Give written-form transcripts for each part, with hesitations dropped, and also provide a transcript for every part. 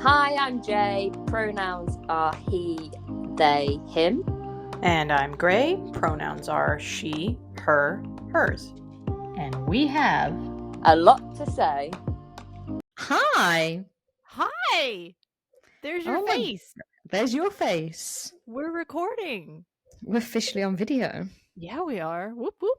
Hi, I'm Jay. Pronouns are he, they, him. And I'm Gray. Pronouns are she, her, hers. And we have a lot to say. Hi. Hi. There's your face. There's your face. We're recording. We're officially on video. Yeah, we are. Whoop whoop.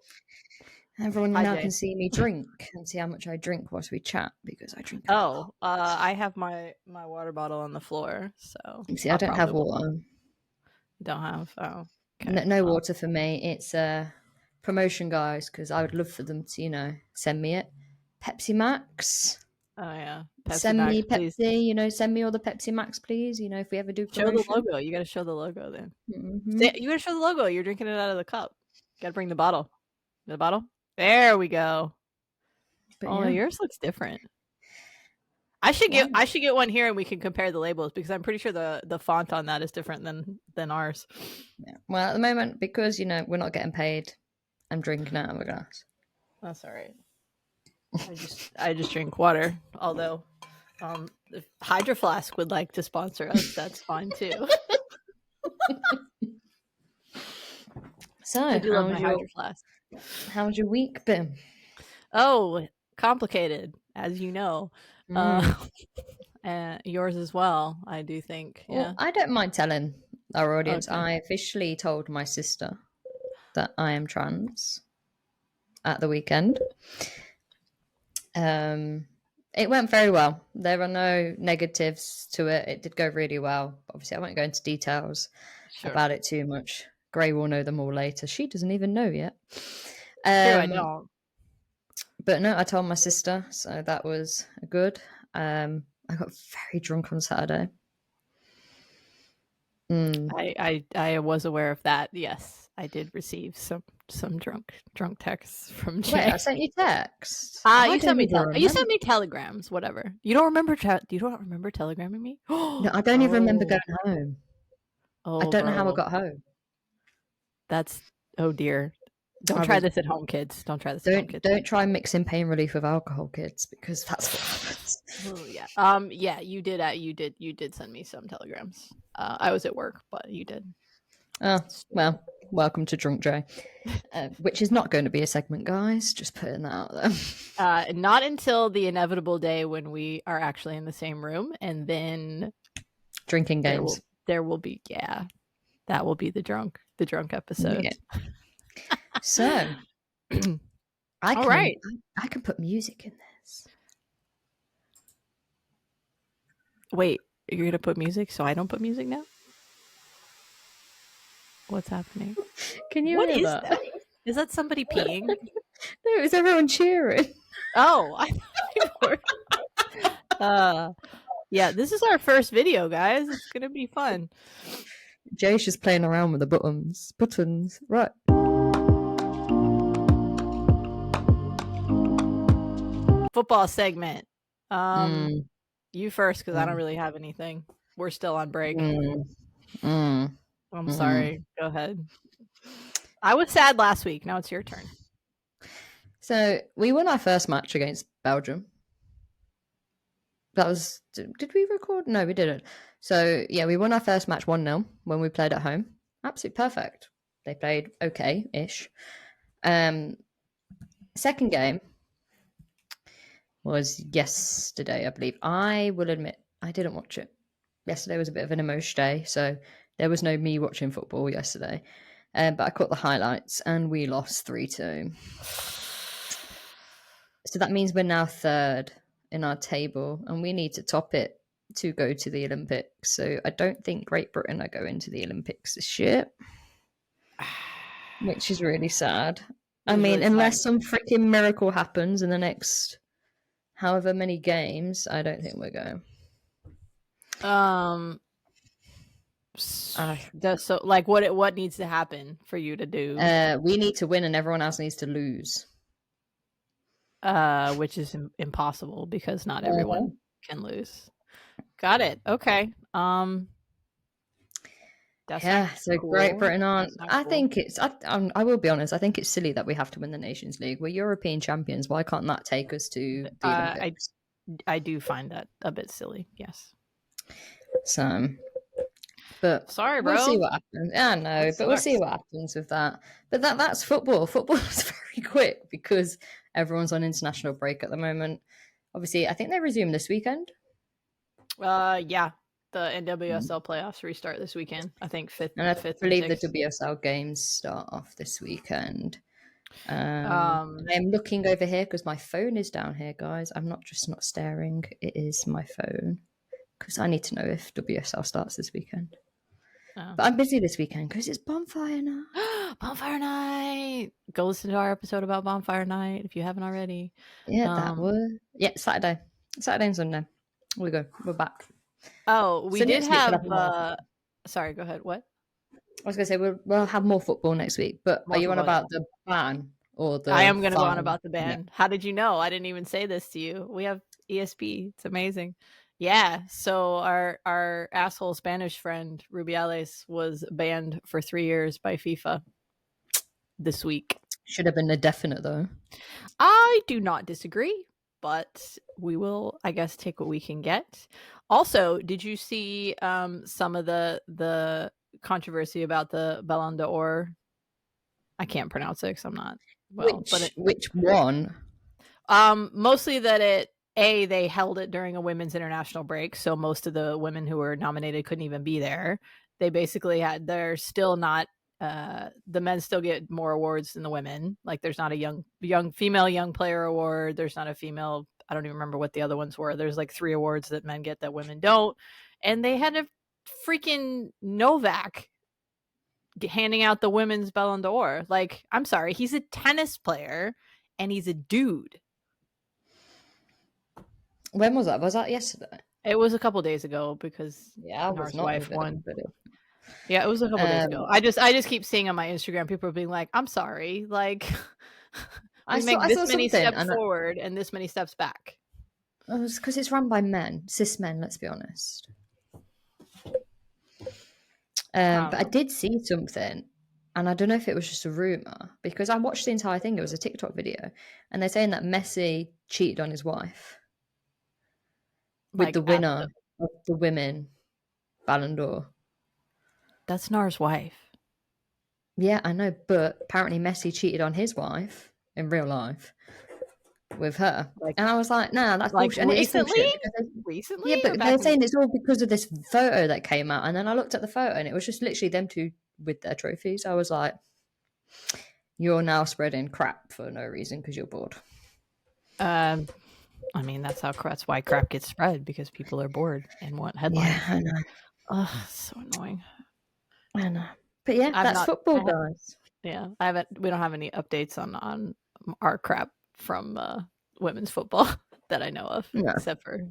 Everyone now can see me drink and see how much I drink whilst we chat because I drink. I have my water bottle on the floor, so. See, I don't have water. You don't have? Oh. Okay. No water for me. It's a promotion, guys, because I would love for them to, send me it. Pepsi Max. Oh yeah. Send me Pepsi, please. Send me all the Pepsi Max, please. If we ever do promotion. Show the logo. You got to show the logo then. Mm-hmm. You got to show the logo. You're drinking it out of the cup. Got to bring the bottle. The bottle? There we go. But yours looks different. I should get one here and we can compare the labels because I'm pretty sure the font on that is different than ours. Yeah. Well, at the moment, because we're not getting paid, I'm drinking out of a glass. That's all right. I just drink water. Although, if Hydro Flask would like to sponsor us, that's fine too. So, how's your week been? Oh, complicated, as you know. And yours as well, I do think. Yeah. Well, I don't mind telling our audience. Okay. I officially told my sister that I am trans at the weekend. It went very well. There are no negatives to it. It did go really well. Obviously, I won't go into details about it too much. Gray will know them all later. She doesn't even know yet. I don't. But no, I told my sister, so that was good. I got very drunk on Saturday. I was aware of that. Yes, I did receive some drunk texts from Jay. Wait, I sent you texts. You sent me telegrams. Whatever. You don't remember? You don't remember telegramming me? No, I don't even remember going home. I don't know how I got home. That's dear. Don't try this at home, kids. Don't try this at home, kids. Don't try mixing pain relief with alcohol, kids, because that's what happens. Oh, yeah. Yeah, you did send me some telegrams. I was at work, but you did. Oh, well, welcome to Drunk Jay, which is not going to be a segment, guys. Just putting that out there. Not until the inevitable day when we are actually in the same room, and then drinking games. There will be, that will be the drunk episode. Yeah. So, I can put music in this. Wait, you're gonna put music, so I don't put music now? What's happening? Can you hear that? Is that somebody peeing? No, it's everyone cheering. Oh, I thought you were. Yeah, this is our first video, guys. It's gonna be fun. Jay's just playing around with the buttons. Right. Football segment. You first, because I don't really have anything. We're still on break. I'm sorry. Go ahead. I was sad last week. Now it's your turn. So we won our first match against Belgium. That was. Did we record? No, we didn't. So yeah, we won our first match 1-0 when we played at home. Absolutely perfect. They played okay-ish. Second game was yesterday, I believe. I will admit I didn't watch it. Yesterday was a bit of an emotion day, so there was no me watching football yesterday. But I caught the highlights and we lost 3-2. So that means we're now third in our table and we need to top it to go to the Olympics. So I don't think Great Britain are going to the Olympics this year, which is really sad. I mean, unless some freaking miracle happens in the next however many games, I don't think we're going. So like what needs to happen for you to do? We need to win and everyone else needs to lose. Which is impossible because not everyone can lose. Got it. Okay. That's so cool. Great Britain aren't. I think it's. I will be honest. I think it's silly that we have to win the Nations League. We're European champions. Why can't that take us to the Olympics? I do find that a bit silly. Yes. So, but sorry, bro. we'll see what happens. Yeah, I know, but we'll see what happens with that. But that's football. Football is very quick because everyone's on international break at the moment. Obviously, I think they resume this weekend. Yeah, the NWSL playoffs restart this weekend. I think fifth. And I believe and the WSL games start off this weekend. Um, I'm looking over here because my phone is down here, guys. I'm not staring. It is my phone because I need to know if WSL starts this weekend. But I'm busy this weekend because it's bonfire night. Bonfire night. Go listen to our episode about bonfire night if you haven't already. Yeah, that was Saturday and Sunday. We're back. Oh, we did have. Sorry, go ahead. What? I was gonna say we'll have more football next week. But are you on about the ban or the? I am going to go on about the ban. Yeah. How did you know? I didn't even say this to you. We have ESP. It's amazing. Yeah. So our asshole Spanish friend Rubiales was banned for 3 years by FIFA this week. Should have been a definite though. I do not disagree, but we will, I guess, take what we can get. Also, did you see some of the controversy about the Ballon d'Or? I can't pronounce it because I'm not well. Which one? Mostly that they held it during a women's international break, so most of the women who were nominated couldn't even be there. They basically they're still not. The men still get more awards than the women. Like there's not a young female young player award. There's not a female. I don't even remember what the other ones were. There's like 3 awards that men get that women don't. And they had a freaking Novak handing out the women's Ballon d'Or. Like, I'm sorry, he's a tennis player and he's a dude. When was that? Was that yesterday? It was a couple days ago because Nars' wife won. Yeah, it was a couple days ago. I just keep seeing on my Instagram people being like, "I'm sorry, like we make this many steps forward and this many steps back." It's because it's run by men, cis men. Let's be honest. But I did see something, and I don't know if it was just a rumor because I watched the entire thing. It was a TikTok video, and they're saying that Messi cheated on his wife with the winner of the women Ballon d'Or. That's Nars' wife. Yeah, I know, but apparently Messi cheated on his wife in real life with her. And I was like, nah, that's bullshit. And recently? Yeah, but they're saying it's all because of this photo that came out. And then I looked at the photo and it was just literally them two with their trophies. I was like, you're now spreading crap for no reason because you're bored. I mean, that's why crap gets spread, because people are bored and want headlines. Yeah, I know. Ugh, so annoying. I know. But yeah, that's football, guys. Yeah, we don't have any updates on our crap from women's football that I know of, except for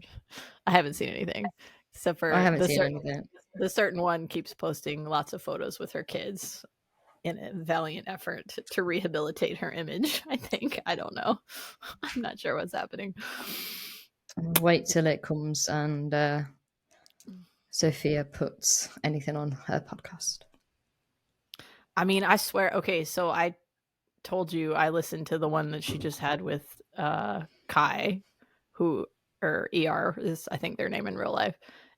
I haven't seen anything. Except for I haven't seen anything. The certain one keeps posting lots of photos with her kids in a valiant effort to rehabilitate her image. I think, I don't know. I'm not sure what's happening. Wait till it comes and Sophia puts anything on her podcast. I mean, I swear. Okay, so I told you I listened to the one that she just had with Kai, or ER is, I think, their name in real life,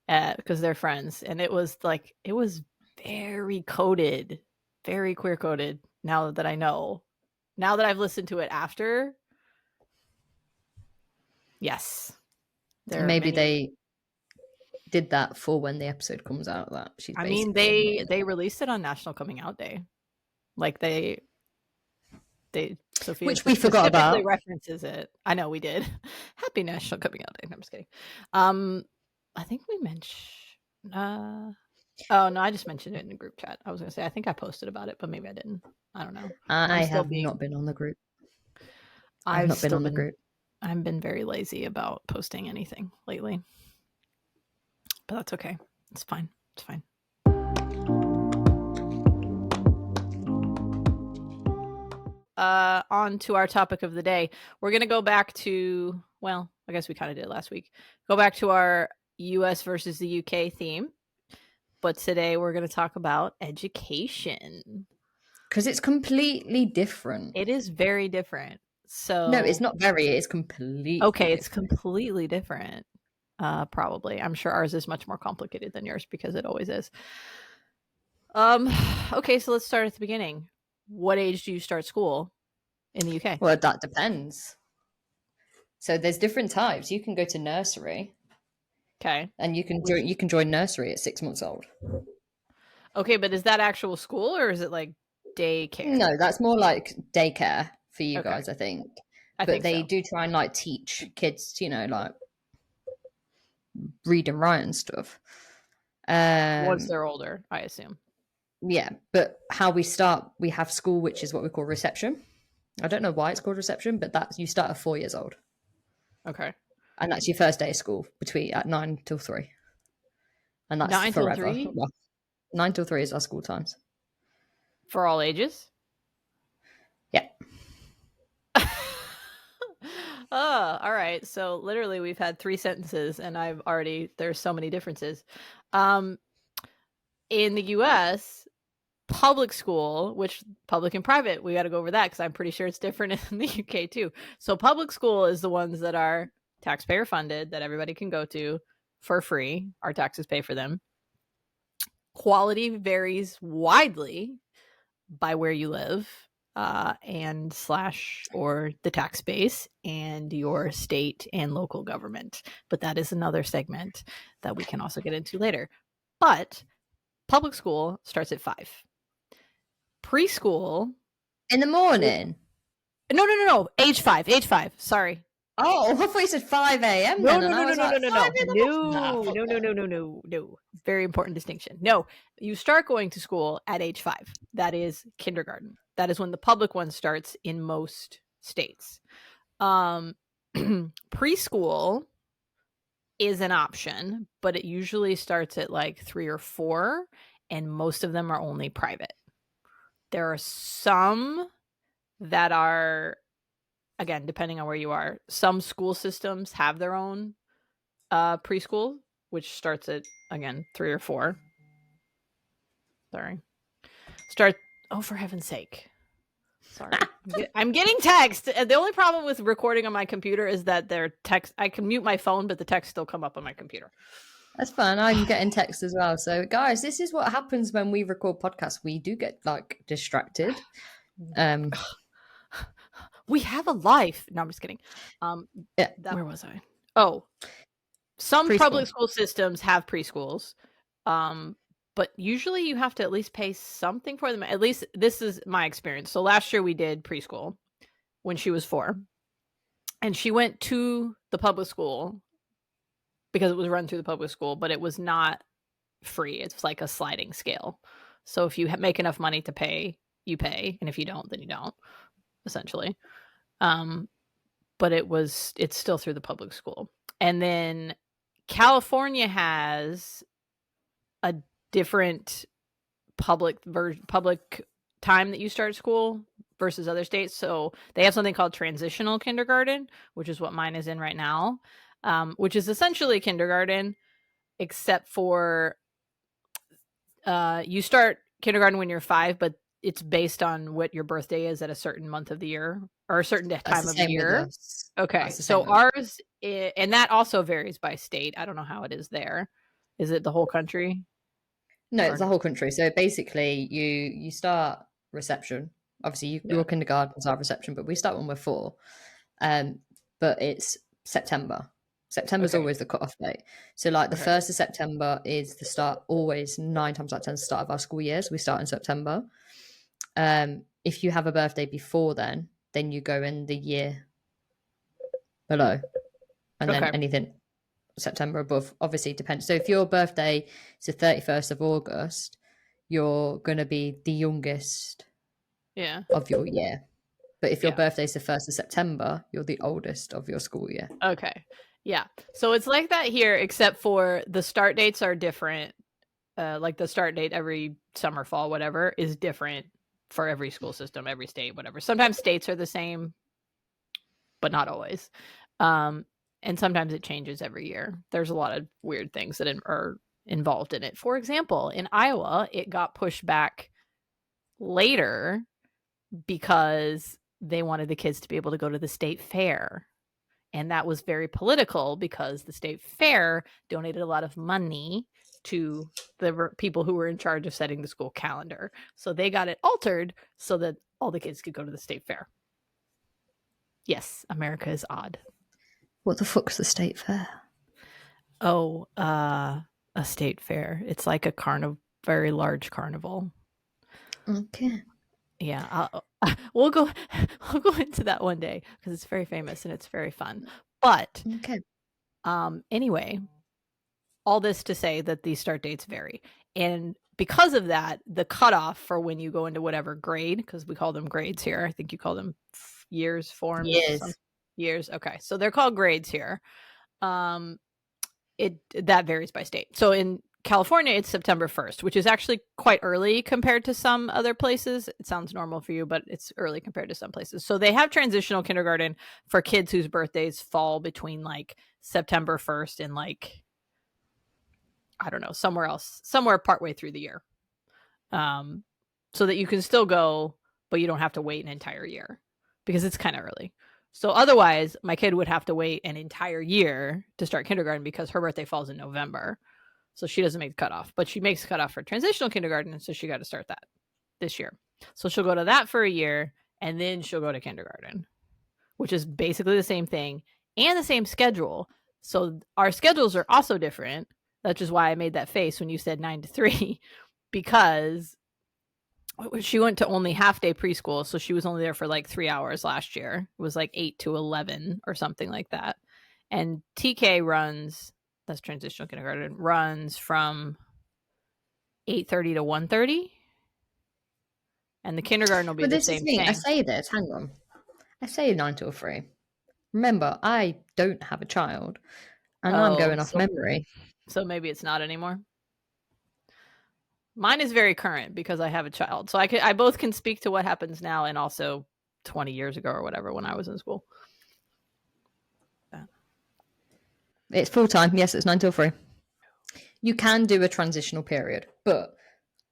because they're friends, and it was very coded, very queer coded. Now that I've listened to it after, yes, maybe they did that for when the episode comes out. That she's. I mean, they released it on National Coming Out Day, like they Sophia, which we forgot about. References it. I know we did. Happy National Coming Out Day. No, I'm just kidding. I think we mentioned. Oh no, I just mentioned it in the group chat. I was gonna say I think I posted about it, but maybe I didn't. I don't know. I have not been on the group. I've not been on the group. I've been very lazy about posting anything lately. But that's okay. It's fine. It's fine. On to our topic of the day. We're going to go back to, well, I guess we kind of did last week. Go back to our US versus the UK theme. But today we're going to talk about education. Because it's completely different. It is very different. So no, it's not very. It's completely okay. different. It's completely different. Probably. I'm sure ours is much more complicated than yours because it always is. Okay, so let's start at the beginning. What age do you start school in the UK? Well, that depends. So there's different types. You can go to nursery. Okay. And you can join nursery at 6 months old. Okay, but is that actual school or is it like daycare? No, that's more like daycare for you guys, I think. But they do try and like teach kids, like read and write and stuff. Once they're older, I assume. Yeah, but how we start, we have school, which is what we call reception. I don't know why it's called reception, but that's you start at 4 years old. Okay. And that's your first day of school at 9 till 3. And that's 9 forever. Till 3? Well, 9 till 3 is our school times. For all ages? Yeah. Oh, all right. So literally we've had 3 sentences and there's so many differences. In the US, public school, which public and private, we got to go over that because I'm pretty sure it's different in the UK too. So public school is the ones that are taxpayer funded that everybody can go to for free. Our taxes pay for them. Quality varies widely by where you live and / or the tax base and your state and local government. But that is another segment that we can also get into later. But public school starts at 5. Preschool in the morning. No. Age 5. Sorry. Oh, I thought you said 5 a.m. No. Very important distinction. No, you start going to school at age 5. That is kindergarten. That is when the public one starts in most states. Preschool is an option, but it usually starts at like 3 or 4, and most of them are only private. There are some that are, again, depending on where you are, some school systems have their own preschool, which starts at, again, 3 or 4. Sorry. Oh, for heaven's sake. Sorry. I'm getting text. The only problem with recording on my computer is that their text, I can mute my phone, but the text still come up on my computer. That's fine. I'm getting text as well. So, guys, this is what happens when we record podcasts. We do get like distracted. We have a life. No, I'm just kidding. Where was I? Oh, some public school systems have preschools, but usually you have to at least pay something for them. At least this is my experience. So last year we did preschool when she was 4, and she went to the public school because it was run through the public school, but it was not free. It's like a sliding scale. So if you make enough money to pay, you pay, and if you don't, then you don't, essentially. But it's still through the public school. And then California has a different public time that you start school versus other states. So they have something called transitional kindergarten, which is what mine is in right now, which is essentially kindergarten, except for you start kindergarten when you're 5, but it's based on what your birthday is at a certain month of the year or a certain time of the year. Okay. So ours, and that also varies by state. I don't know how it is there. Is it the whole country? No, it's the whole country. So basically you start reception. Obviously your kindergartens are reception, but we start when we're 4. But it's September. September's always the cutoff date. So like the 1st of September is the start, always 9 times out of 10 the start of our school years. We start in September. If you have a birthday before then you go in the year below, and then anything September above obviously depends. So if your birthday is the 31st of August, you're going to be the youngest of your year. But if your birthday is the 1st of September, you're the oldest of your school year. Okay. Yeah. So it's like that here, except for the start dates are different. Like the start date every summer, fall, whatever is different for every school system, every state, whatever. Sometimes states are the same, but not always. And sometimes it changes every year. There's a lot of weird things that are involved in it. For example, in Iowa, it got pushed back later because they wanted the kids to be able to go to the state fair And that was very political because the state fair donated a lot of money to the people who were in charge of setting the school calendar. So they got it altered so that all the kids could go to the state fair. Yes, America is odd. What the fuck's the state fair? Oh, a state fair. It's like a very large carnival. Okay. Yeah, we'll go into that one day because it's very famous and it's very fun. But okay. Anyway, all this to say that these start dates vary. And because of that, the cutoff for when you go into whatever grade, because we call them grades here. I think you call them years, forms. Years. Okay. So they're called grades here. That varies by state. So in California, it's September 1st, which is actually quite early compared to some other places. It sounds normal for you, but it's early compared to some places. So they have transitional kindergarten for kids whose birthdays fall between like September 1st and like, I don't know, somewhere partway through the year. So that you can still go, but you don't have to wait an entire year because it's kind of early. So otherwise, my kid would have to wait an entire year to start kindergarten because her birthday falls in November. So she doesn't make the cutoff, but she makes the cutoff for transitional kindergarten. And so she got to start that this year. So she'll go to that for a year and then she'll go to kindergarten, which is basically the same thing and the same schedule. So our schedules are also different. That's just why I made that face when you said 9 to 3, because she went to only half day preschool. So she was only there for like 3 hours last year. It was like 8 to 11 or something like that. And TK runs, that's transitional kindergarten, runs from 8:30 to 1:30. And the kindergarten will be the same thing. I say this, hang on. I say 9 till 3. Remember, I don't have a child. And I'm going off memory. So maybe it's not anymore. Mine is very current because I have a child. So I both can speak to what happens now and also 20 years ago or whatever when I was in school. It's full time. Yes, it's 9 till 3. You can do a transitional period, but...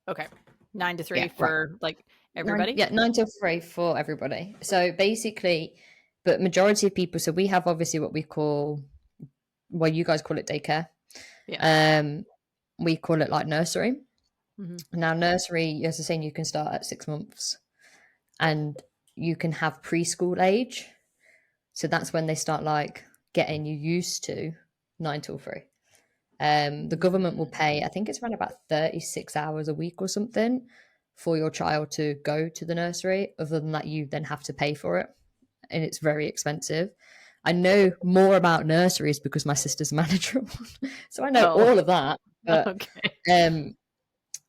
Okay. 9 to 3 for like everybody? 9 till 3 for everybody. So basically, but majority of people, so we have obviously what we call, well, you guys call it daycare. Yeah. We call it like nursery. Mm-hmm. Now, nursery, as I was saying, you can start at 6 months and you can have preschool age. So that's when they start like getting you used to 9 till 3. The government will pay, I think it's around about 36 hours a week or something for your child to go to the nursery. Other than that, you then have to pay for it. And it's very expensive. I know more about nurseries because my sister's a manager. So I know all of that. But, okay.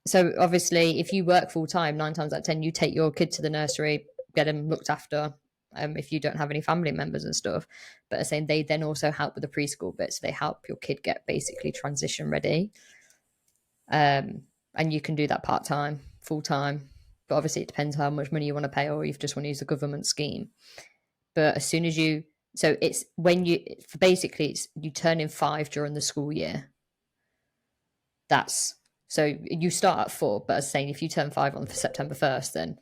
So obviously, if you work full time, 9 times out of 10, you take your kid to the nursery, get them looked after. If you don't have any family members and stuff, but saying they then also help with the preschool bit, so they help your kid get basically transition ready. And you can do that part time, full time, but obviously it depends how much money you want to pay, or you just want to use the government scheme. But as soon as you, so it's when you basically it's you turn in 5 during the school year. That's so you start at 4, but as saying if you turn 5 on September 1st, then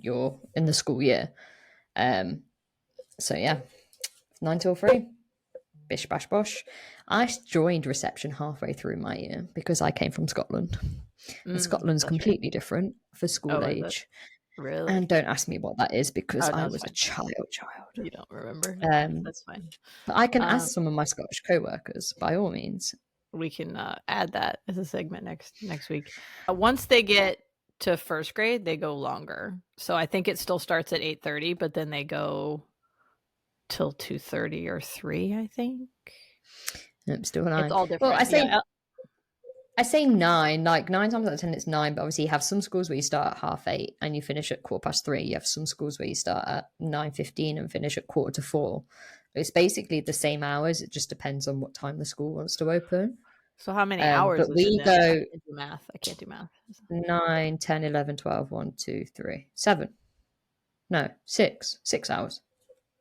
you're in the school year. So yeah, 9 till 3, bish bash bosh. I joined reception halfway through my year because I came from Scotland, and Scotland's completely different for school age. Really? And don't ask me what that is because I was a child. You don't remember? That's fine. But I can ask some of my Scottish co-workers by all means. We can add that as a segment next week. Once they get to first grade, they go longer. So I think it still starts at 8:30, but then they go till 2:30 or 3, I think. Nope, still 9. It's all different. Well, I say 9. Like 9 times out of 10, it's 9. But obviously, you have some schools where you start at 8:30 and you finish at 3:15. You have some schools where you start at 9:15 and finish at 3:45. It's basically the same hours. It just depends on what time the school wants to open. So how many hours? But we go. I can't do math. I can't do math. 9, 10, 11, 12, 1, 2, 3, 7. No, 6. 6 hours.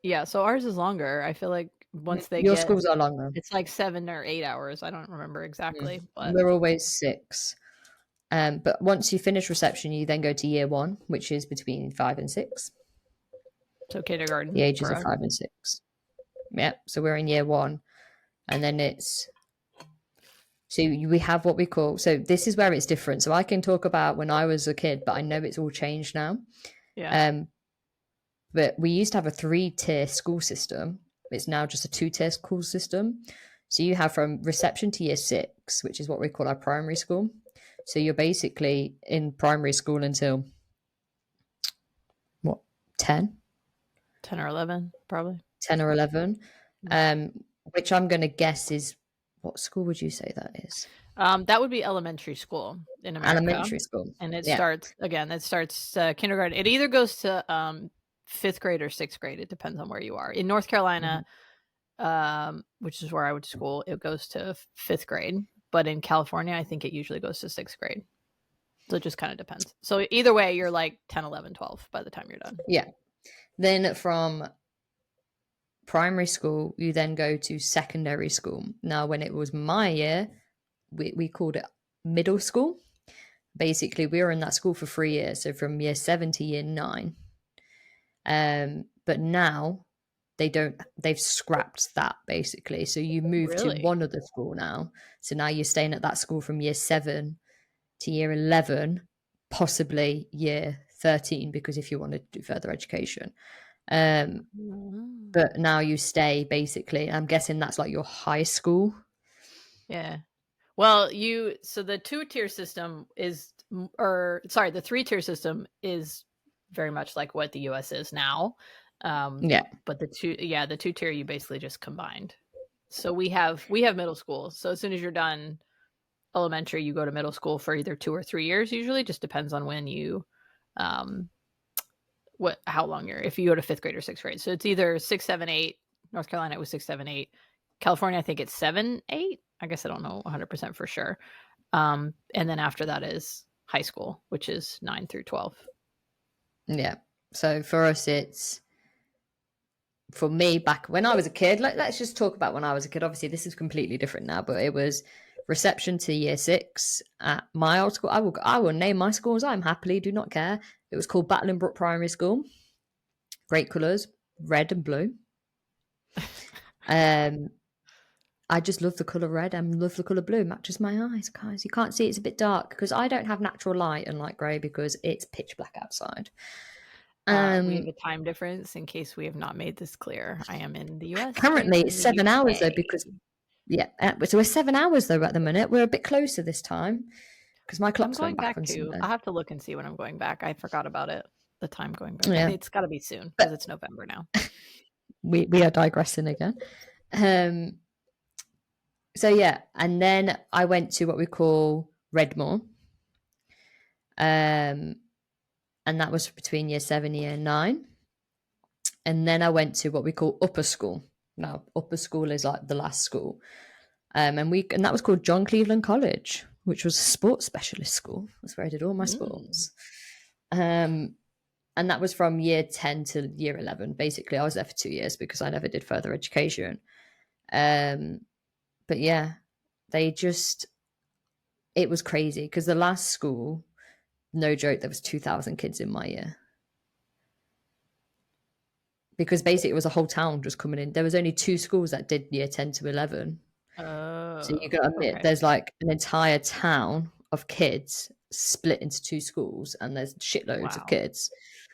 Yeah, so ours is longer. I feel like once they your schools are longer. It's like 7 or 8 hours. I don't remember exactly, but we're always 6. But once you finish reception, you then go to year 1, which is between 5 and 6. So kindergarten. The ages of 5 and 6. Yep. So we're in year 1, and then we have what we call. So this is where it's different. So I can talk about when I was a kid, but I know it's all changed now. Yeah. But we used to have a 3-tier school system. It's now just a 2-tier school system. So you have from reception to year 6, which is what we call our primary school. So you're basically in primary school until what, 10? 10 or 11, probably. 10 or 11. Which I'm going to guess is, what school would you say that is? That would be elementary school in America. Elementary school. And it starts kindergarten. It either goes to 5th grade or 6th grade. It depends on where you are. In North Carolina, which is where I went to school, it goes to 5th grade. But in California, I think it usually goes to 6th grade. So it just kind of depends. So either way, you're like 10, 11, 12 by the time you're done. Yeah. Then from primary school, you then go to secondary school. Now, when it was my year, we called it middle school. Basically, we were in that school for 3 years, so from year 7 to year 9. But now they've scrapped that basically. So you move to one other school now. So now you're staying at that school from year 7 to year 11, possibly year 13, because if you want to do further education. But now you stay basically, I'm guessing that's like your high school. Yeah. Well, so the 2-tier system is, the 3-tier system is very much like what the US is now. But the 2-tier you basically just combined. So we have middle school. So as soon as you're done elementary, you go to middle school for either 2 or 3 years. Usually, just depends on when you, how long if you go to 5th grade or 6th grade. So it's either 6, 7, 8. North Carolina it was 6, 7, 8. California, I think it's 7, 8. I guess I don't know 100% for sure. And then after that is high school, which is 9 through 12. Yeah. So for us, for me, back when I was a kid, let's just talk about when I was a kid. Obviously, this is completely different now, but it was reception to year 6 at my old school. I will name my schools. I'm happily do not care. It was called Battlingbrook Primary School. Great colours, red and blue. I just love the colour red and love the colour blue. Matches my eyes, guys. You can't see, it's a bit dark because I don't have natural light and light grey because it's pitch black outside. We have a time difference in case we have not made this clear. I am in the US. Currently, it's 7 hours though because, so we're 7 hours though at the minute. We're a bit closer this time because my clock's going back on Sunday. I'll have to look and see when I'm going back. I forgot about it. The time going back. Yeah. It's got to be soon because it's November now. We are digressing again. So yeah, and then I went to what we call Redmore. And that was between year 7 and year 9. And then I went to what we call upper school. Now, upper school is like the last school. And that was called John Cleveland College, which was a sports specialist school. That's where I did all my sports. And that was from year 10 to year 11. Basically, I was there for 2 years because I never did further education. But yeah, it was crazy because the last school, no joke, there was 2,000 kids in my year. Because basically it was a whole town just coming in. There was only 2 schools that did year 10 to 11. So you got to admit, there's like an entire town of kids split into 2 schools and there's shitloads of kids.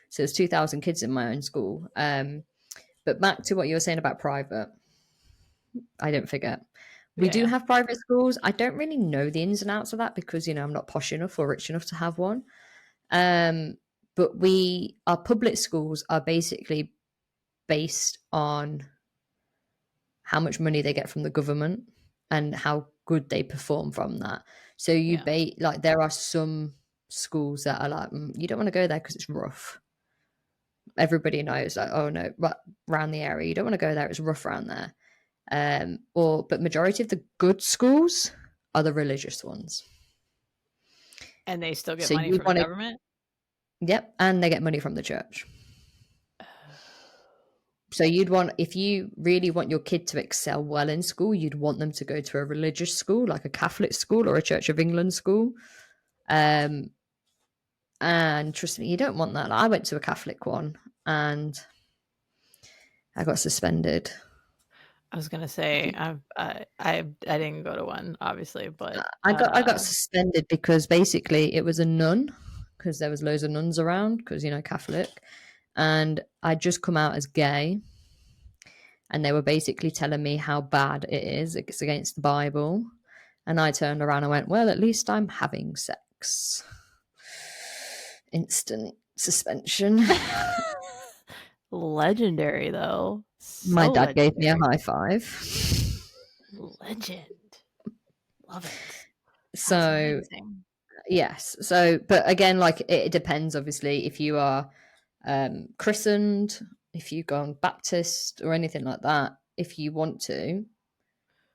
So there's 2,000 kids in my own school. But back to what you were saying about private, I don't forget. We do have private schools. I don't really know the ins and outs of that because, I'm not posh enough or rich enough to have one. But our public schools are basically based on how much money they get from the government and how good they perform from that. So there are some schools that are like, you don't want to go there because it's rough. Everybody knows like, oh no, around the area, you don't want to go there. It's rough around there. But majority of the good schools are the religious ones. And they still get money from the government? Yep, and they get money from the church. So if you really want your kid to excel well in school, you'd want them to go to a religious school, like a Catholic school or a Church of England school. And trust me, you don't want that. I went to a Catholic one and I got suspended I was gonna say I didn't go to one, obviously, but I got suspended because basically it was a nun, because there was loads of nuns around, because Catholic, and I'd just come out as gay, and they were basically telling me how bad it is. It's against the Bible, and I turned around and went, "Well, at least I'm having sex." Instant suspension. Legendary, though. So My dad legendary. gave me a high five. Legend. Love it. So, yes. So, but again, like it depends, obviously, if you are christened, if you go on Baptist or anything like that, if you want to.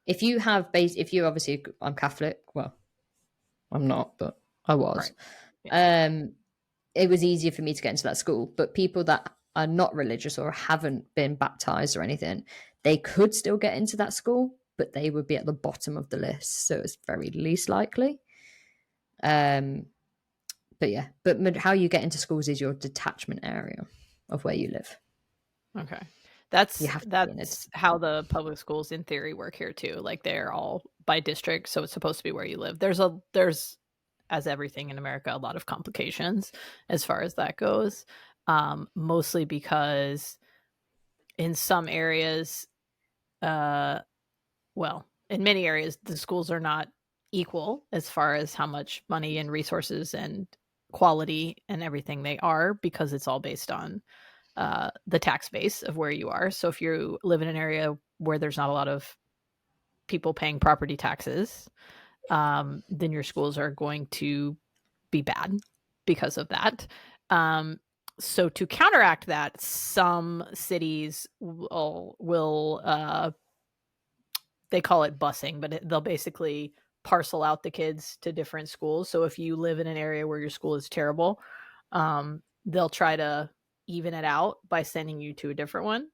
If you have if you obviously, I'm Catholic. Well, I'm not, but I was. Right. Yeah. It was easier for me to get into that school. But people that are not religious or haven't been baptized or anything, they could still get into that school, but they would be at the bottom of the list. So it's very least likely. But yeah, but how you get into schools is your detachment area of where you live. Okay. That's how the public schools in theory work here too. Like they're all by district, so it's supposed to be where you live. There's as everything in America, a lot of complications as far as that goes. Mostly because in some areas, in many areas, the schools are not equal as far as how much money and resources and quality and everything they are, because it's all based on the tax base of where you are. So if you live in an area where there's not a lot of people paying property taxes, then your schools are going to be bad because of that. So to counteract that, some cities will they call it busing, but they'll basically parcel out the kids to different schools. So if you live in an area where your school is terrible, they'll try to even it out by sending you to a different one.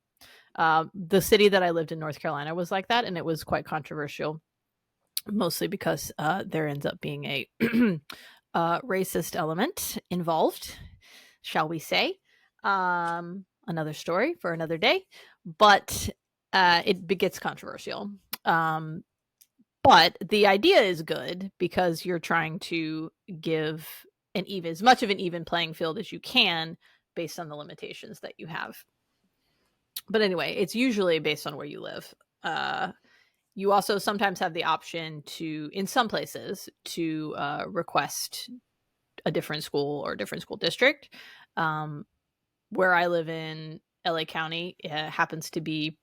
The city that I lived in, North Carolina, was like that, and it was quite controversial, mostly because there ends up being a racist element involved, shall we say. Another story for another day, but it gets controversial. But the idea is good because you're trying to give as much of an even playing field as you can based on the limitations that you have. But anyway, it's usually based on where you live. You also sometimes have the option to, in some places, to request a different school or a different school district. Where I live in LA County, it happens to be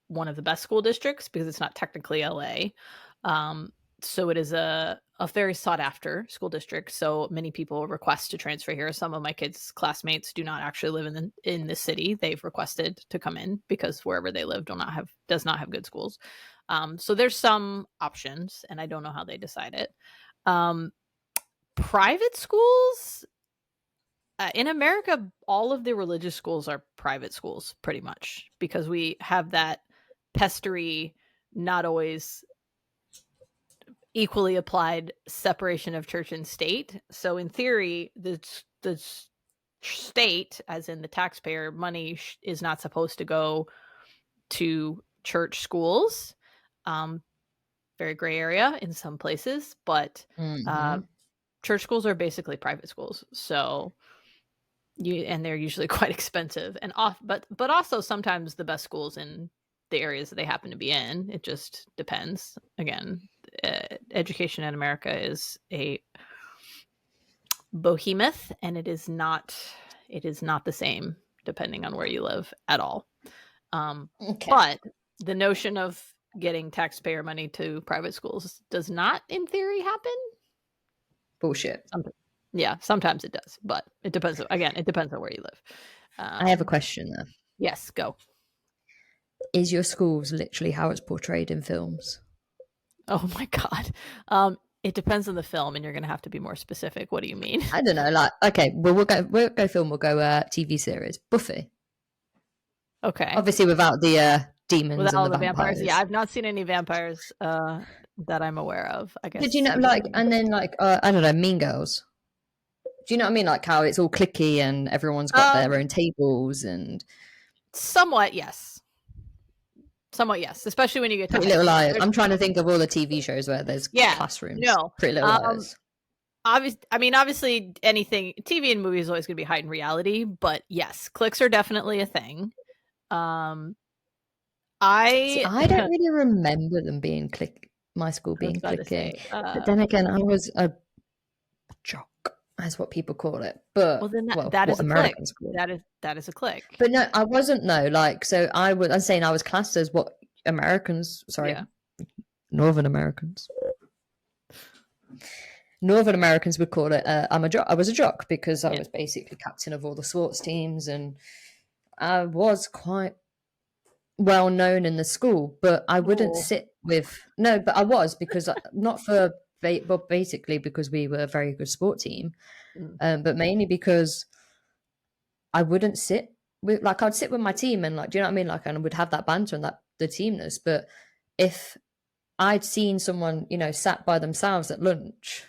one of the best school districts because it's not technically LA. So it is a very sought after school district. So many people request to transfer here. Some of my kids' classmates do not actually live in the city. They've requested to come in because wherever they live does not have good schools. So there's some options, and I don't know how they decide it. Private schools in America, all of the religious schools are private schools pretty much because we have that pestery, not always equally applied separation of church and state. So in theory, the state, as in the taxpayer money, is not supposed to go to church schools. Very gray area in some places, but church schools are basically private schools. So and they're usually quite expensive and but also sometimes the best schools in the areas that they happen to be in. It just depends. Again, education in America is a behemoth, and it is not the same depending on where you live at all. Okay. But the notion of getting taxpayer money to private schools does not, in theory, happen. Bullshit. Yeah, sometimes it does, but it depends. Again, it depends on where you live. I have a question though. Yes, go. Is your schools literally how it's portrayed in films? Oh my God. It depends on the film, and you're going to have to be more specific. What do you mean? I don't know. Like, okay, well, we'll go film. We'll go TV series. Buffy. Okay. Obviously, without the demons without and all the vampires. Yeah, I've not seen any vampires that I'm aware of. I guess. Did you know, like, and then like I don't know, Mean Girls. Do you know what I mean? Like how it's all cliquey and everyone's got their own tables and. Somewhat, yes. Somewhat, yes. Especially when you get to Pretty Little Liars. I'm trying to think of all the TV shows where there's classrooms. No. Pretty Little Liars. Obviously, anything TV and movies is always going to be heightened reality, but yes, cliques are definitely a thing. I don't really remember them being my school being cliquing. But then again, I was a jock, as what people call it. But well, then that is a clique. That is a clique. But no, I wasn't though. Like, so I'm saying I was classed as what Northern Americans. Northern Americans would call it. I was a jock because I was basically captain of all the sports teams, and I was quite well known in the school. But I wouldn't sit with but I was because not for but basically because we were a very good sport team, but mainly because I wouldn't sit with I'd sit with my team and do you know what I mean? And I would have that banter and the teamness. But if I'd seen someone sat by themselves at lunch,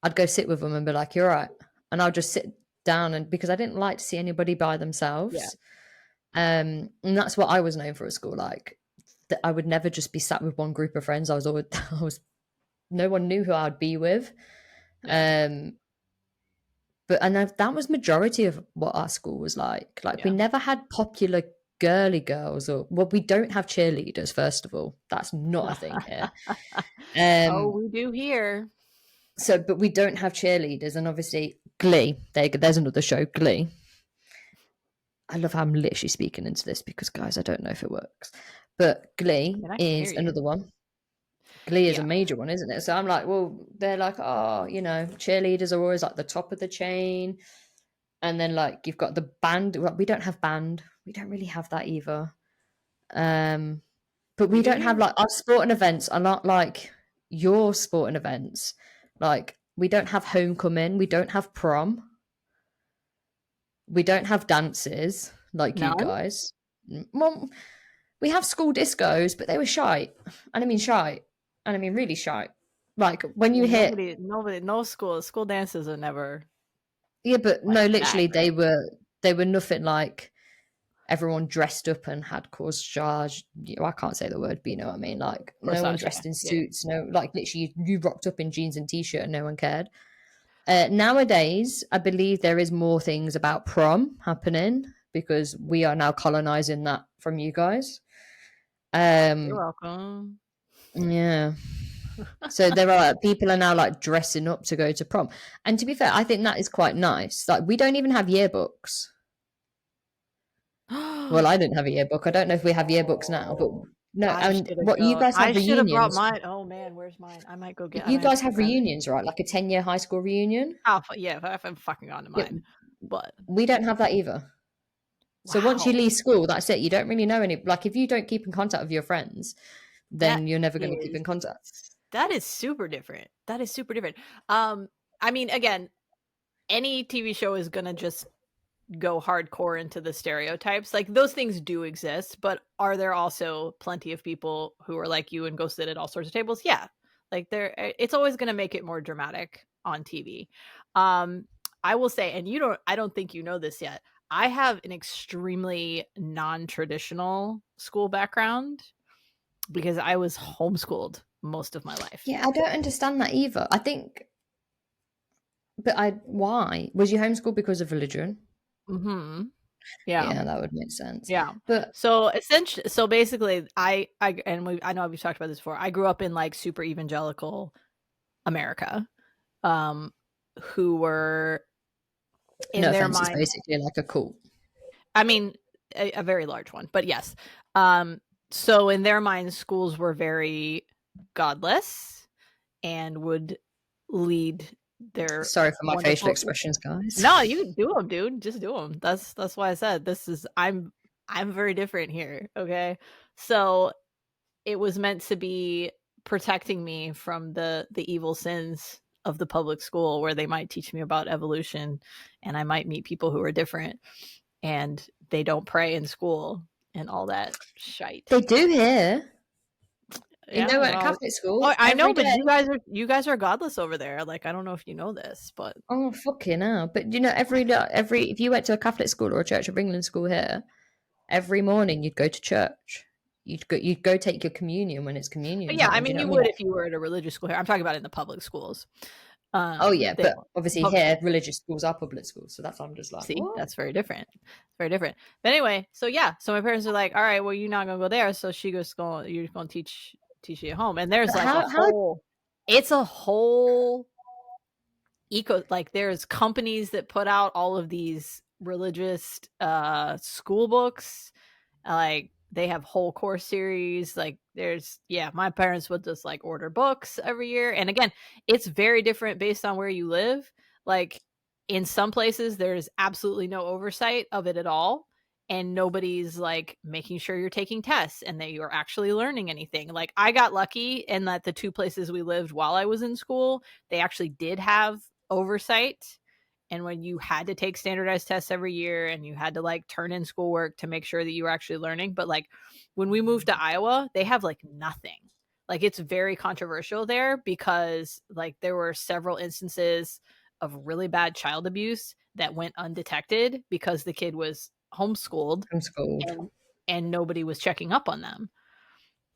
I'd go sit with them and be like, "You're right," and I'll just sit down, and because I didn't like to see anybody by themselves, and that's what I was known for at school. That I would never just be sat with one group of friends. No one knew who I'd be with, that was majority of what our school was like. We never had popular girly girls, we don't have cheerleaders. First of all, that's not a thing here. We do here. But we don't have cheerleaders, and obviously Glee. There's another show, Glee. I love how I'm literally speaking into this because, guys, I don't know if it works. But Glee is another one. Glee is a major one, isn't it? So I'm like, well, they're like, cheerleaders are always the top of the chain. And then you've got the band. We don't have band. We don't really have that either. But we don't have our sporting events are not like your sporting events. We don't have homecoming. We don't have prom. We don't have dances you guys. Well, we have school discos, but they were shite. And I mean shite. And I mean really shite. When you hit no school dances are never. Yeah, but literally they were nothing like everyone dressed up and had corsage. I can't say the word, but you know what I mean. No one dressed in suits. No, literally you rocked up in jeans and t-shirt and no one cared. Nowadays, I believe there is more things about prom happening because we are now colonizing that from you guys. You're welcome. Yeah. So there are people are now dressing up to go to prom, and to be fair, I think that is quite nice. We don't even have yearbooks. Well, I didn't have a yearbook. I don't know if we have yearbooks now, but no. You guys have reunions? I should have brought mine. Oh man, where's mine? I might go get. You guys have reunions, right? Like a 10-year high school reunion. Oh yeah, if I'm fucking on to mine, but we don't have that either. So once you leave school, that's it. You don't really know any. If you don't keep in contact with your friends, then you're never going to keep in contact. That is super different. I mean, again, any TV show is going to just go hardcore into the stereotypes. Those things do exist, but are there also plenty of people who are like you and go sit at all sorts of tables? Yeah. It's always going to make it more dramatic on TV. I will say, and I don't think you know this yet, I have an extremely non-traditional school background because I was homeschooled most of my life. Yeah, I don't understand that either. I think, why? Was you homeschooled because of religion? Mm-hmm. Yeah, that would make sense. Yeah, but so basically, I know we've talked about this before. I grew up in super evangelical America, who were in their mind basically like a cult. I mean, a very large one, but yes. So in their minds, schools were very godless and would lead their. Sorry for my facial expressions, guys. No, you do them, dude. Just do them. That's why I said I'm very different here. Okay, so it was meant to be protecting me from the evil sins of the public school, where they might teach me about evolution, and I might meet people who are different, and they don't pray in school and all that shite. They do here. At Catholic school. Oh, I know, but you guys are godless over there. I don't know if you know this, but fucking hell! But every if you went to a Catholic school or a Church of England school here, every morning you'd go to church. you'd go take your communion when it's communion. Yeah, time, I mean, you would if you were at a religious school. I'm talking about in the public schools. Oh yeah, but obviously here religious schools are public schools, so I'm just like, see, what? That's very different. Very different. But anyway, so yeah, so my parents are like, all right, well, you're not gonna go there, so you're gonna teach you at home, and there's like it's a whole like there's companies that put out all of these religious school books, like they have whole course series. Like there's my parents would just like order books every year, and again, it's very different based on where you live. Like in some places there's absolutely no oversight of it at all, and nobody's like making sure you're taking tests and that you're actually learning anything. Like I got lucky in that the two places we lived while I was in school, they actually did have oversight. And when you had to take standardized tests every year and you had to like turn in schoolwork to make sure that you were actually learning. But like when we moved to Iowa, they have like nothing. Like it's very controversial there because like there were several instances of really bad child abuse that went undetected because the kid was homeschooled. And nobody was checking up on them.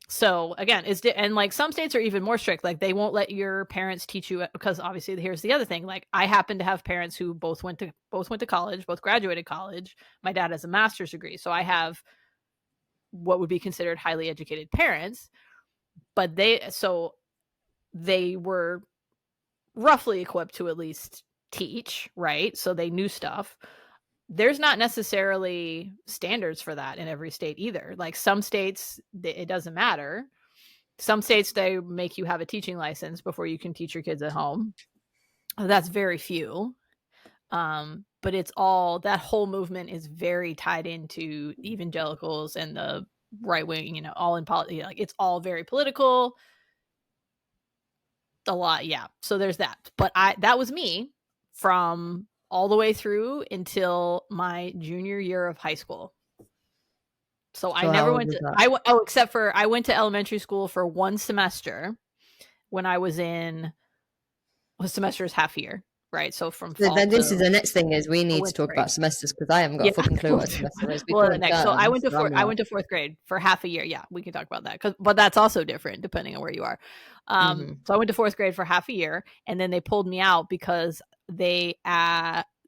So again, and like some states are even more strict. Like they won't let your parents teach you, because obviously here's the other thing. Like I happen to have parents who both went to college, both graduated college. My dad has a master's degree, so I have what would be considered highly educated parents. But they were roughly equipped to at least teach, right? So they knew stuff. There's not necessarily standards for that in every state either. Like some states, it doesn't matter. Some states, they make you have a teaching license before you can teach your kids at home. That's very few. But it's all, that whole movement is very tied into evangelicals and the right wing, all in politics. Like it's all very political. A lot. Yeah. So there's that. But that was me from all the way through until my junior year of high school. So I never went to, except for I went to elementary school for one semester when I was in, a semester is half a year, right? So from fall then this is the next thing is we need to talk about semesters because I haven't got a fucking clue what a semester is. So I went to fourth grade for half a year. Yeah, we can talk about that but that's also different depending on where you are. So I went to fourth grade for half a year, and then they pulled me out because they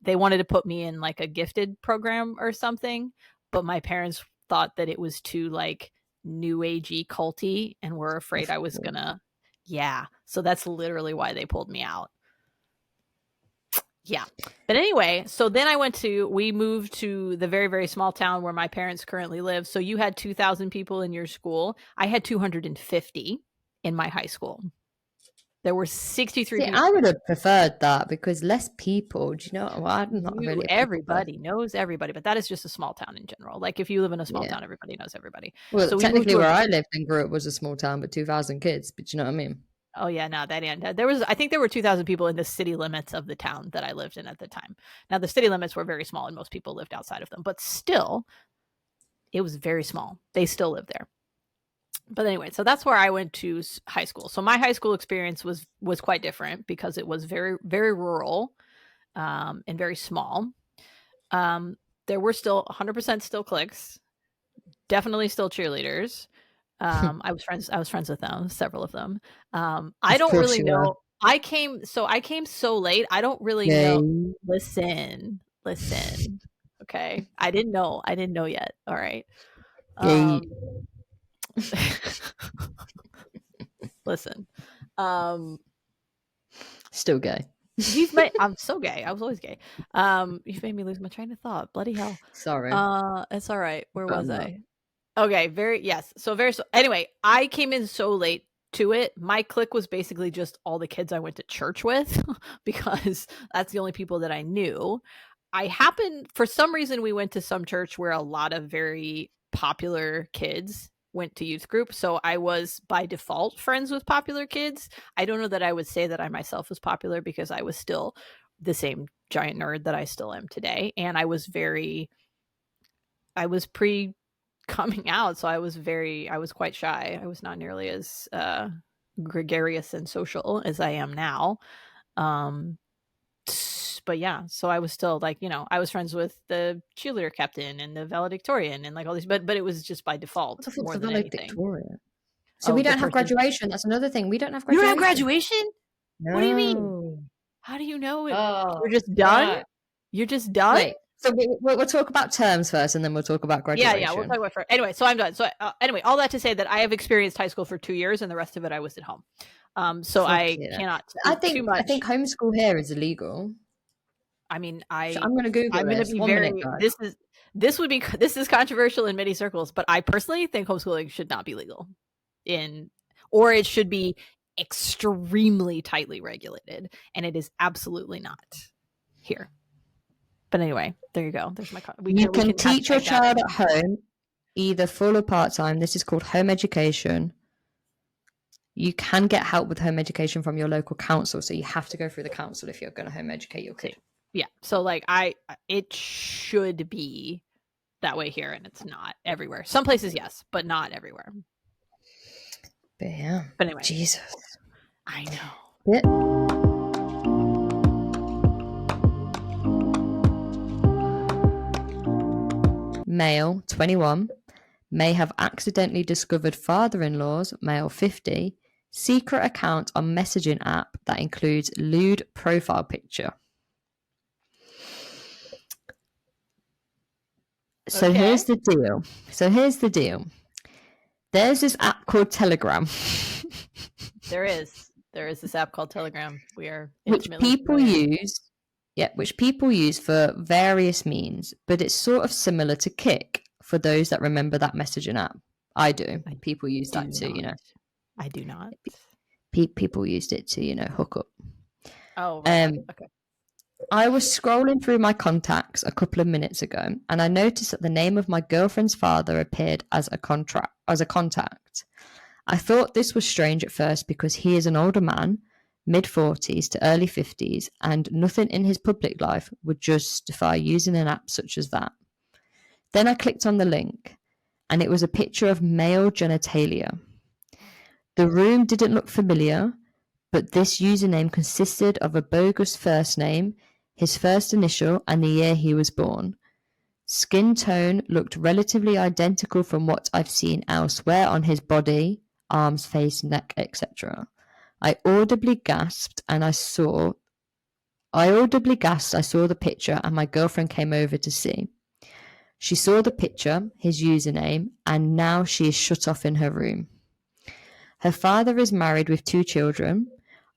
wanted to put me in like a gifted program or something, but my parents thought that it was too like new agey culty and were afraid I was gonna so that's literally why they pulled me out. Yeah. But anyway, so then we moved to the very, very small town where my parents currently live. So you had 2,000 people in your school. I had 250 in my high school. There were 63 people. I would have preferred that because less people. Do you know? Well, I'm not really. Everybody knows everybody, but that is just a small town in general. Like if you live in a small town, everybody knows everybody. Well, so technically where I lived and grew up was a small town, but 2,000 kids. But you know what I mean? Oh yeah, no, that end. I think there were 2,000 people in the city limits of the town that I lived in at the time. Now the city limits were very small and most people lived outside of them, but still it was very small. They still live there. But anyway, so that's where I went to high school. So my high school experience was quite different because it was very, very rural, and very small. There were still 100% still cliques, definitely still cheerleaders. I was friends with them, several of them. I don't really know. I came so late. I don't really know. Listen. Okay. I didn't know yet. All right. Listen. Still gay. I'm so gay. I was always gay. You've made me lose my train of thought. Bloody hell. Sorry. It's all right. Where was I? Okay, anyway, I came in so late to it. My clique was basically just all the kids I went to church with because that's the only people that I knew. For some reason, we went to some church where a lot of very popular kids went to youth group. So I was by default friends with popular kids. I don't know that I would say that I myself was popular because I was still the same giant nerd that I still am today. And I was coming out, so I was quite shy. I was not nearly as gregarious and social as I am now. but yeah, so I was still like, I was friends with the cheerleader captain and the valedictorian and like all these, but it was just by default What the fuck's more the than anything. valedictorian? So we don't have graduation. That's another thing. We don't have You graduation. don't have graduation? No. What do you mean? How do you know it? Oh, You're just done? right. You're just done? Wait, so we'll talk about terms first, and then we'll talk about graduation. Yeah, we'll talk about first. Anyway, so I'm done. So anyway, all that to say that I have experienced high school for 2 years, and the rest of it I was at home. So I cannot speak too much. I think homeschool here is illegal. I mean, I'm going to Google. I'm going to be This is controversial in many circles, but I personally think homeschooling should not be legal, or it should be extremely tightly regulated, and it is absolutely not here. But anyway, there you go. There's my. You can teach your child at home, either full or part-time. This is called home education. You can get help with home education from your local council, so you have to go through the council if you're going to home educate your kid. Yeah, so like it should be that way here, and it's not everywhere. Some places, yes, but not everywhere. But yeah. But anyway, Jesus, I know. Yeah. Male, 21, may have accidentally discovered father-in-law's, male 50, secret account on messaging app that includes lewd profile picture. So here's the deal. There's this app called Telegram. There is this app called Telegram. Which people use for various means, but it's sort of similar to Kik for those that remember that messaging app. I do. People use that too, I do not. People used it to, hook up. Oh, right. Okay. I was scrolling through my contacts a couple of minutes ago, and I noticed that the name of my girlfriend's father appeared as a contact. I thought this was strange at first because he is an older man, mid-40s to early 50s, and nothing in his public life would justify using an app such as that. Then I clicked on the link, and it was a picture of male genitalia. The room didn't look familiar, but this username consisted of a bogus first name, his first initial, and the year he was born. Skin tone looked relatively identical from what I've seen elsewhere on his body, arms, face, neck, etc. I audibly gasped I saw the picture, and my girlfriend came over to see. She saw the picture, his username, and now she is shut off in her room. Her father is married with 2 children.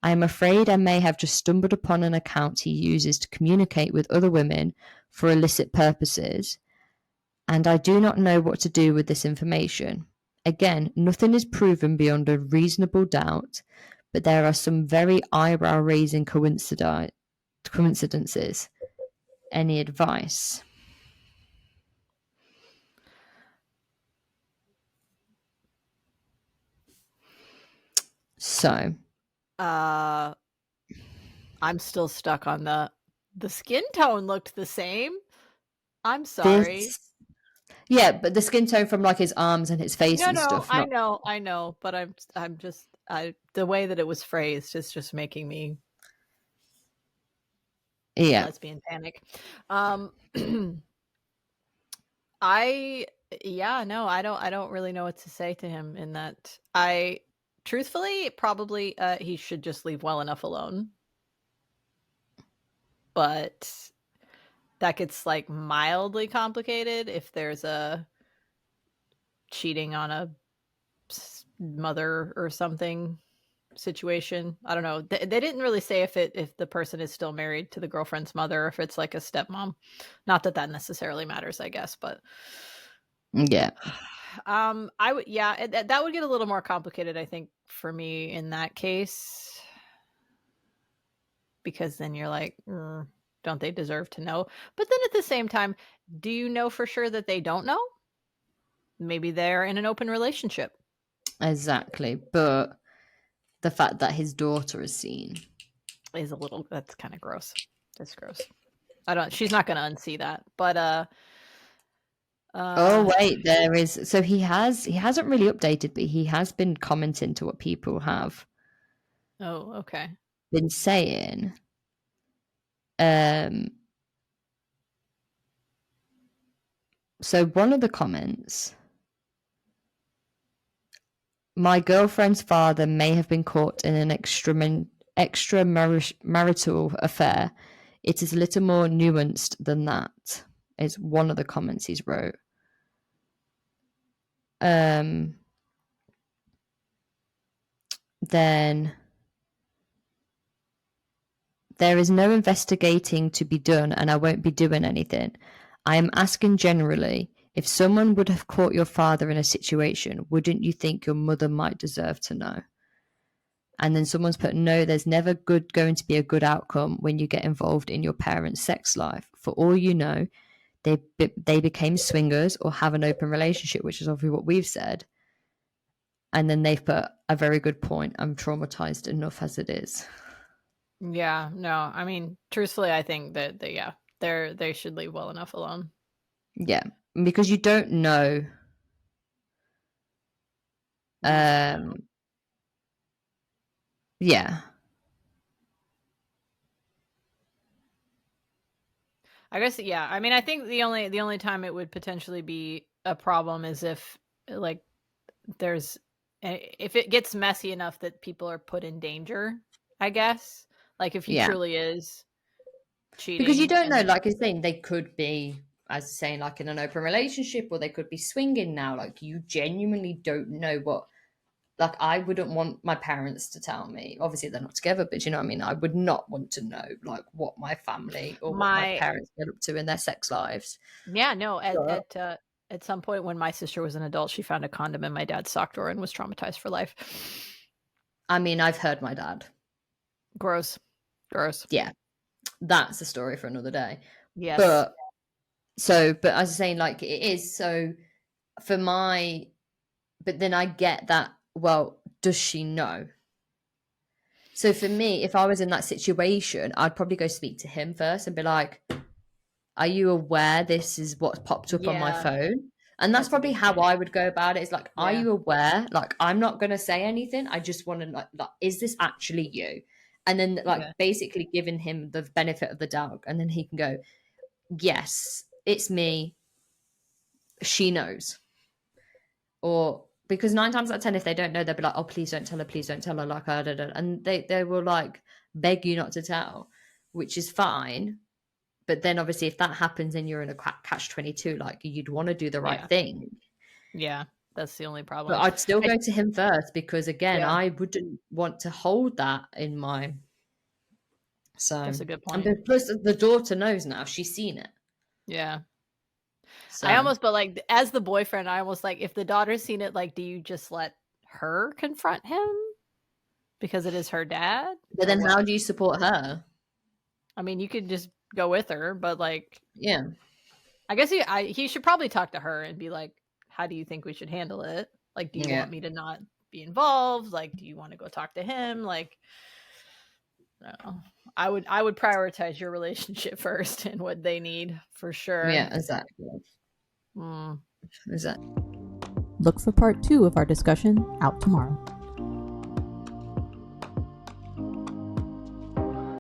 I am afraid I may have just stumbled upon an account he uses to communicate with other women for illicit purposes, and I do not know what to do with this information. Again, nothing is proven beyond a reasonable doubt, but there are some very eyebrow-raising coincidences. Any advice? So, I'm still stuck on the skin tone looked the same. I'm sorry. Yeah, but the skin tone from like his arms and his face and stuff. I know, but I'm just the way that it was phrased is just making me lesbian panic. I don't really know what to say to him in that. Truthfully, probably he should just leave well enough alone. But that gets like mildly complicated if there's a cheating on a mother or something situation. I don't know. They didn't really say if the person is still married to the girlfriend's mother, or if it's like a stepmom. Not that necessarily matters, I guess, but yeah. I would, that would get a little more complicated, I think, for me in that case, because then you're like, don't they deserve to know? But then at the same time, do you know for sure that they don't know? Maybe they're in an open relationship. Exactly, but the fact that his daughter is seen is that's kind of gross. That's gross. She's not going to unsee that, but oh wait, there is. So he hasn't really updated, but he has been commenting to what people have. Oh, okay. Been saying. So one of the comments, my girlfriend's father may have been caught in an extramarital affair. It is a little more nuanced than that, is one of the comments he's wrote. Then there is no investigating to be done, and I won't be doing anything. I am asking generally, if someone would have caught your father in a situation, wouldn't you think your mother might deserve to know? And then someone's put, no, there's never going to be a good outcome when you get involved in your parents' sex life. For all you know, they became swingers or have an open relationship, which is obviously what we've said. And then they've put a very good point. I'm traumatized enough as it is. Yeah, no, I mean, truthfully, I think that they should leave well enough alone. Yeah, because you don't know. Yeah. I guess, yeah. I mean, I think the only time it would potentially be a problem is if, like, if it gets messy enough that people are put in danger, I guess. Like, if he truly is cheating. Because you don't know, like you're saying, they could be, as saying, like in an open relationship, or they could be swinging now. Like, you genuinely don't know what. Like, I wouldn't want my parents to tell me. Obviously, they're not together, but you know what I mean? I would not want to know, like, what my family or what my parents get up to in their sex lives. Yeah, no. At some point when my sister was an adult, she found a condom in my dad's sock drawer and was traumatized for life. I mean, I've heard my dad. Gross. Yeah. That's a story for another day. Yes. But as I was saying, like, it is so but then I get that, well, does she know? So for me, if I was in that situation, I'd probably go speak to him first and be like, are you aware this is what's popped up on my phone? And that's probably how I would go about it. It's like, are you aware? Like, I'm not going to say anything. I just want to, like, is this actually you? And then, like, basically giving him the benefit of the doubt. And then he can go, yes, it's me. She knows. Or because 9 times out of 10, if they don't know, they'll be like, oh, please don't tell her. Like, and they will, like, beg you not to tell, which is fine. But then obviously if that happens and you're in a catch-22, like, you'd want to do the right thing. Yeah, that's the only problem. But I'd still go to him first because, again, I wouldn't want to hold that in my... So that's a good point. And plus the daughter knows now. She's seen it. Yeah. So. I almost, but like, as the boyfriend, I almost like, if the daughter's seen it, like, do you just let her confront him? Because it is her dad? But then how do you support her? I mean, you could just go with her, but like, yeah, I guess he should probably talk to her and be like, how do you think we should handle it? Like, do you want me to not be involved? Like, do you want to go talk to him? Like, no, I would prioritize your relationship first and what they need, for sure. Yeah, exactly. Exactly. Look for part 2 of our discussion out tomorrow.